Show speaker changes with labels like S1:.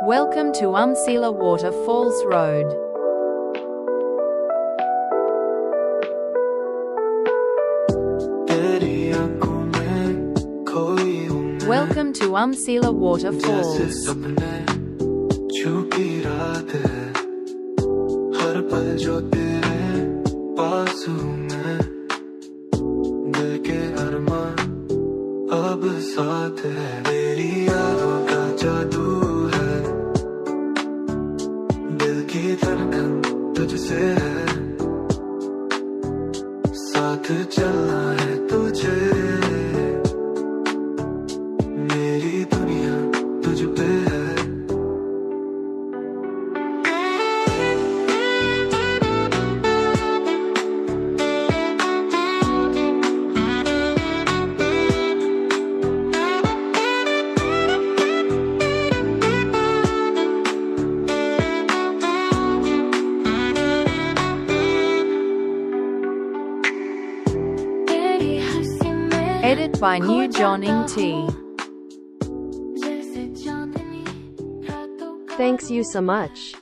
S1: Welcome to Umsila Waterfalls Road. Welcome to Umsila Waterfalls.
S2: अब साथ है मेरी यादों का जादू है दिल की धड़कन तुझसे है साथ चलना है तुझे मेरी दुनिया तुझ पे है
S1: Edit by New John Ing T.
S3: Thanks you so much.